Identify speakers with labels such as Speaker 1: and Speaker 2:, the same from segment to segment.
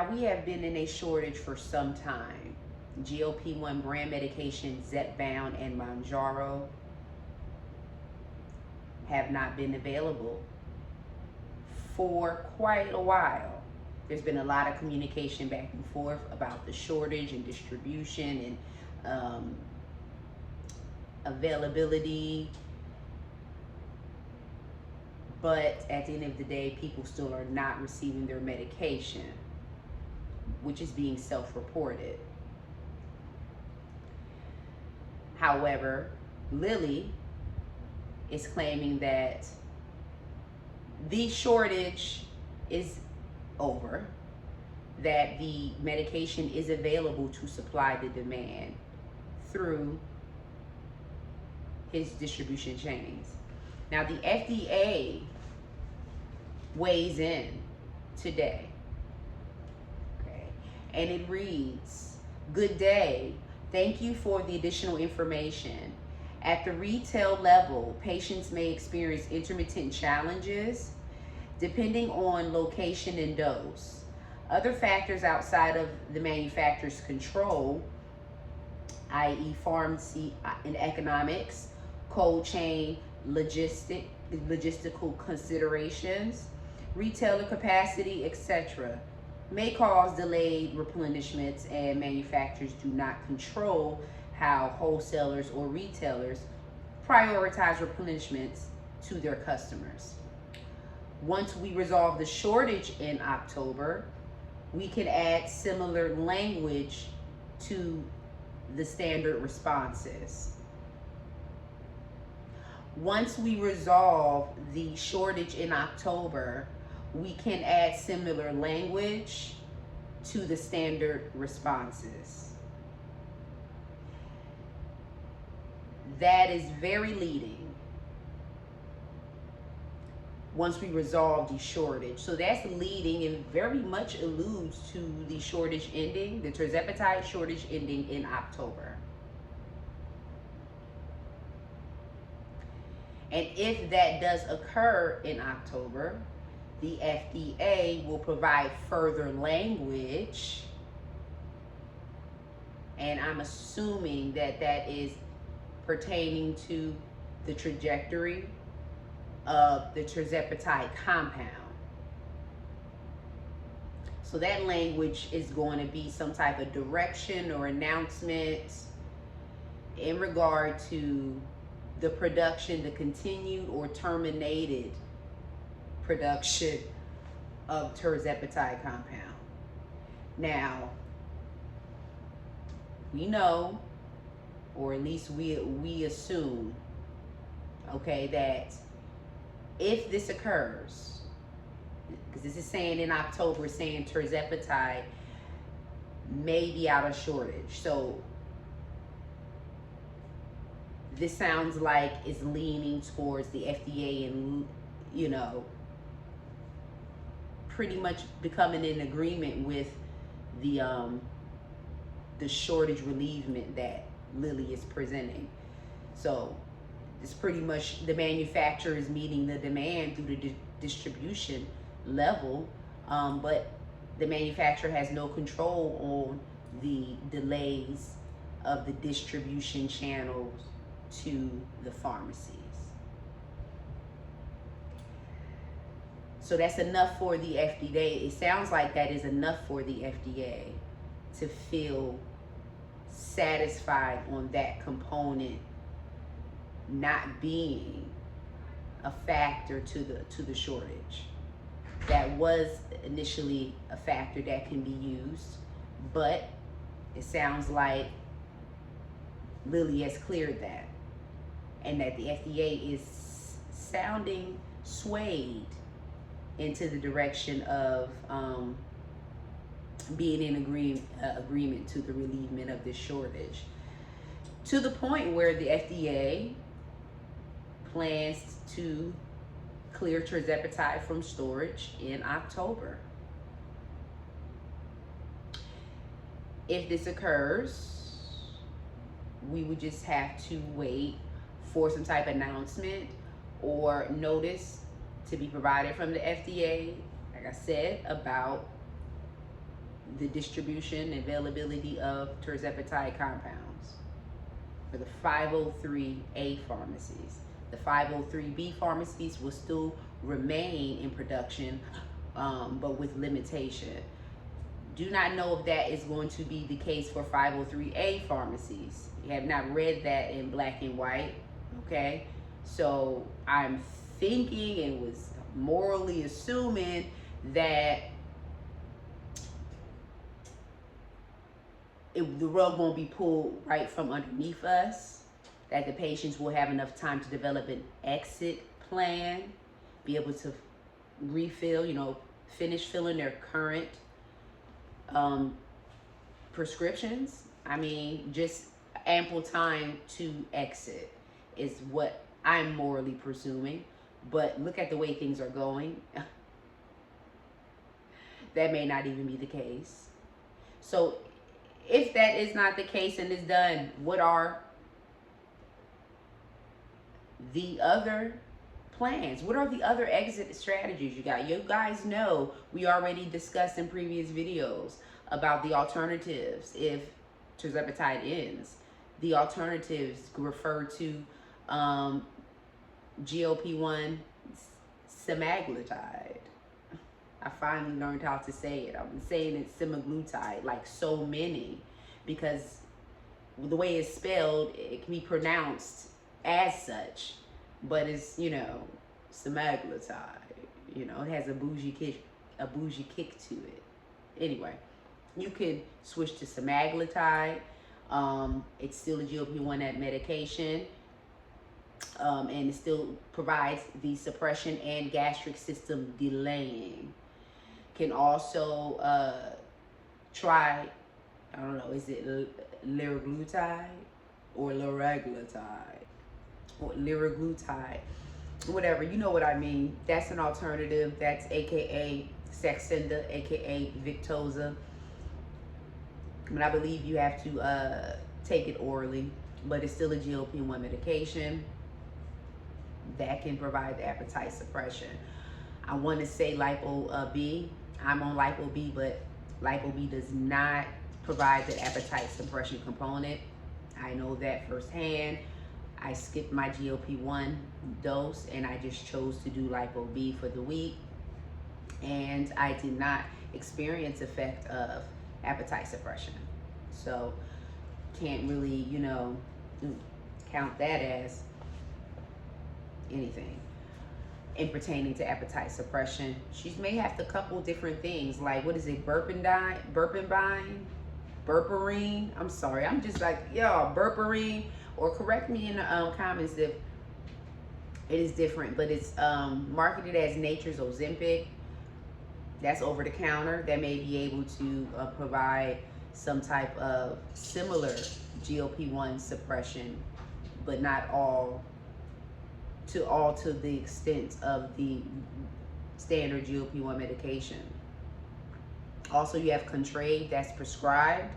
Speaker 1: Now, we have been in a shortage for some time. GLP1 brand medication Zepbound and Mounjaro have not been available for quite a while. There's been a lot of communication back and forth about the shortage and distribution and availability. But at the end of the day, people still are not receiving their medication, which is being self-reported. However, Lilly is claiming that the shortage is over, that the medication is available to supply the demand through his distribution chains. Now, the FDA weighs in today, okay, and it reads, "Good day. Thank you for the additional information. At the retail level, patients may experience intermittent challenges depending on location and dose. Other factors outside of the manufacturer's control, i.e. pharmacy and economics, cold chain, logistical considerations, retailer capacity, etc., may cause delayed replenishments, and manufacturers do not control how wholesalers or retailers prioritize replenishments to their customers. Once we resolve the shortage in October, we can add similar language to the standard responses. Once we resolve the shortage in October, we can add similar language to the standard responses." That is very leading. Once we resolve the shortage. So that's leading and very much alludes to the shortage ending, the Tirzepatide shortage ending in October. And if that does occur in October, the FDA will provide further language, and I'm assuming that that is pertaining to the trajectory of the Tirzepatide compound. So that language is going to be some type of direction or announcement in regard to the production, the continued or terminated production of Tirzepatide compound. Now, we know, or at least we assume, okay, that if this occurs, because this is saying in October, saying Tirzepatide may be out of shortage. So this sounds like it's leaning towards the FDA and, you know, pretty much becoming in agreement with the shortage relievement that Lilly is presenting. So it's pretty much the manufacturer is meeting the demand through the distribution level, but the manufacturer has no control on the delays of the distribution channels to the pharmacies. So that's enough for the FDA. It sounds like that is enough for the FDA to feel satisfied on that component not being a factor to the shortage. That was initially a factor that can be used, but it sounds like Lilly has cleared that, and that the FDA is sounding swayed into the direction of being in agreement to the relievement of this shortage, to the point where the FDA plans to clear Tirzepatide from storage in October. If this occurs, we would just have to wait for some type of announcement or notice to be provided from the FDA, like I said, about the distribution and availability of Tirzepatide compounds for the 503A pharmacies. The 503B pharmacies will still remain in production, but with limitation. Do not know if that is going to be the case for 503A pharmacies. You have not read that in black and white, okay? So I'm thinking and was morally assuming that the rug won't be pulled right from underneath us, that the patients will have enough time to develop an exit plan, be able to refill, finish filling their current prescriptions. I mean, just ample time to exit is what I'm morally presuming. But look at the way things are going. That may not even be the case. So if that is not the case and is done, what are the other plans? What are the other exit strategies you got? You guys know we already discussed in previous videos about the alternatives if Tirzepatide ends. The alternatives refer to GLP1 Semaglutide. I finally learned how to say it. I've been saying it Semaglutide like so many, because the way it's spelled, it can be pronounced as such, but it's, Semaglutide. It has a bougie kick to it. Anyway, you could switch to Semaglutide. It's still a GLP-1 medication. And it still provides the suppression and gastric system delaying. Can also try, I don't know, is it liraglutide or liraglutide or liraglutide, whatever, you know what I mean. That's an alternative. That's aka Saxenda, aka Victoza. But I believe you have to take it orally, but it's still a GLP-1 medication that can provide the appetite suppression. I want to say Lipo B. I'm on Lipo B, but Lipo B does not provide the appetite suppression component. I know that firsthand. I skipped my GLP-1 dose and I just chose to do Lipo B for the week, and I did not experience effect of appetite suppression. So can't really, count that as anything in pertaining to appetite suppression. She may have to couple different things, like, what is it, burpinine, burperine. I'm sorry, I'm just like, y'all, burperine, or correct me in the comments if it is different, but it's marketed as Nature's Ozempic. That's over the counter. That may be able to provide some type of similar GLP-1 suppression, but not all to the extent of the standard GLP-1 medication. Also, you have Contrave, that's prescribed,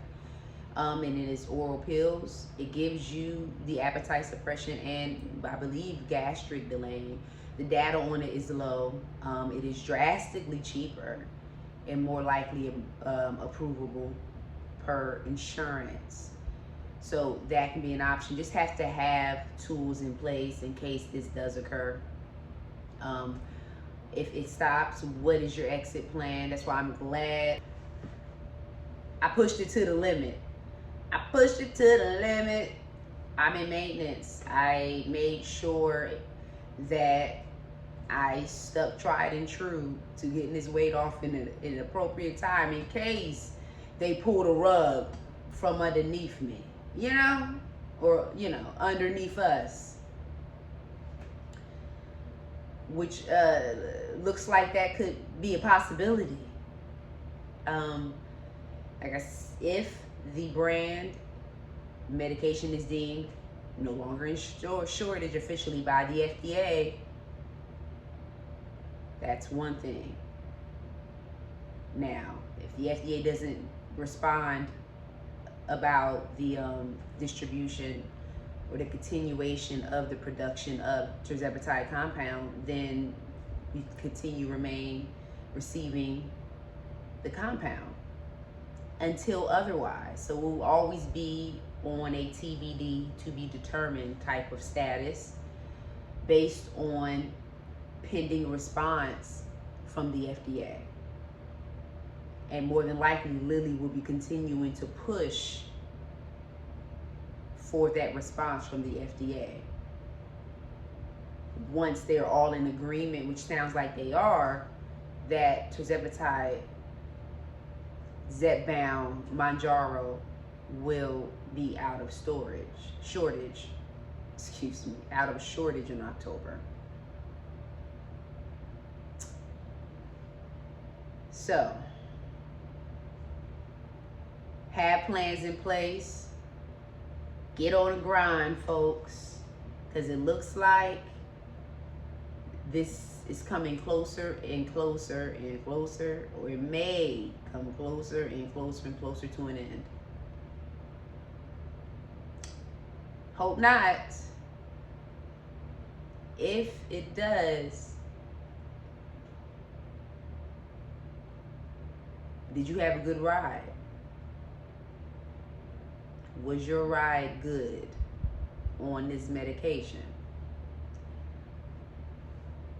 Speaker 1: and it is oral pills. It gives you the appetite suppression and I believe gastric delaying. The data on it is low. It is drastically cheaper and more likely approvable per insurance. So that can be an option. Just have to have tools in place in case this does occur. If it stops, what is your exit plan? That's why I'm glad I pushed it to the limit. I'm in maintenance. I made sure that I stuck tried and true to getting this weight off in an appropriate time in case they pull the rug from underneath me, or underneath us, which looks like that could be a possibility. I guess if the brand medication is deemed no longer in shortage officially by the FDA, that's one thing. Now, if the FDA doesn't respond about the distribution or the continuation of the production of Tirzepatide compound, then we remain receiving the compound. until otherwise. So we'll always be on a TBD, to be determined type of status based on pending response from the FDA. And more than likely, Lilly will be continuing to push for that response from the FDA. Once they're all in agreement, which sounds like they are, that Tirzepatide, Zepbound, Mounjaro will be out of shortage in October. So, have plans in place. Get on the grind, folks, because it looks like this is coming closer and closer and closer, or it may come closer and closer and closer to an end. Hope not. If it does, did you have a good ride? Was your ride good on this medication?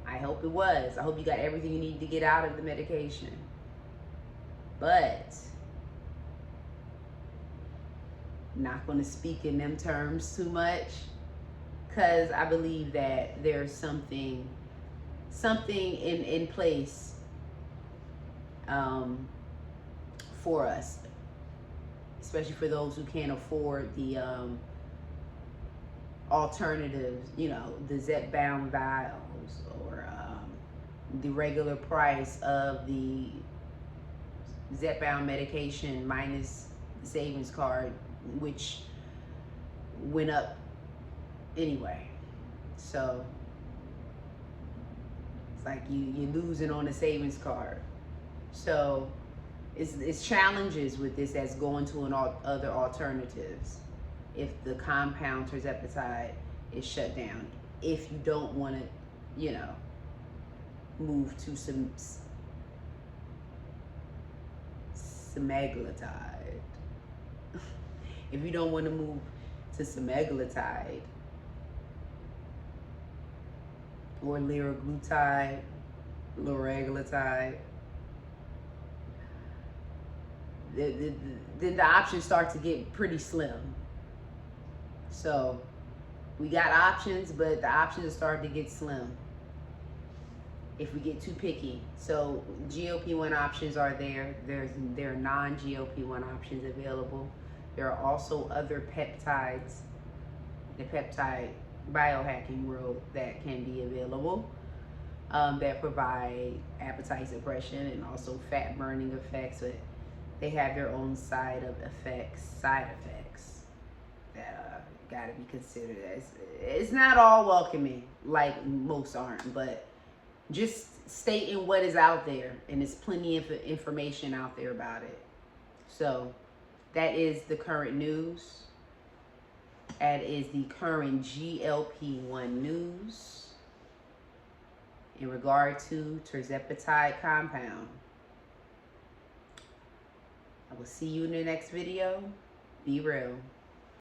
Speaker 1: I hope it was. I hope you got everything you need to get out of the medication. But not going to speak in them terms too much, because I believe that there's something in place for us, especially for those who can't afford the alternatives, you know, the Zepbound vials, or the regular price of the Zepbound medication minus the savings card, which went up anyway. So it's like you're losing on the savings card. So it's challenges with this that's going to other alternatives if the compound Tirzepatide is shut down. If you don't want to, you know, move to some Semaglutide. If you don't want to move to Semaglutide or Liraglutide, then the options start to get pretty slim. So we got options, but the options are starting to get slim if we get too picky. So GLP1 options are there. There are non-GLP1 options available. There are also other peptides, the peptide biohacking world, that can be available, that provide appetite suppression and also fat burning effects. But they have their own side effects that got to be considered. It's not all welcoming, like most aren't, but just stating what is out there, and there's plenty of information out there about it. So that is the current news. That is the current GLP1 news in regard to Tirzepatide compound. I will see you in the next video. Be real.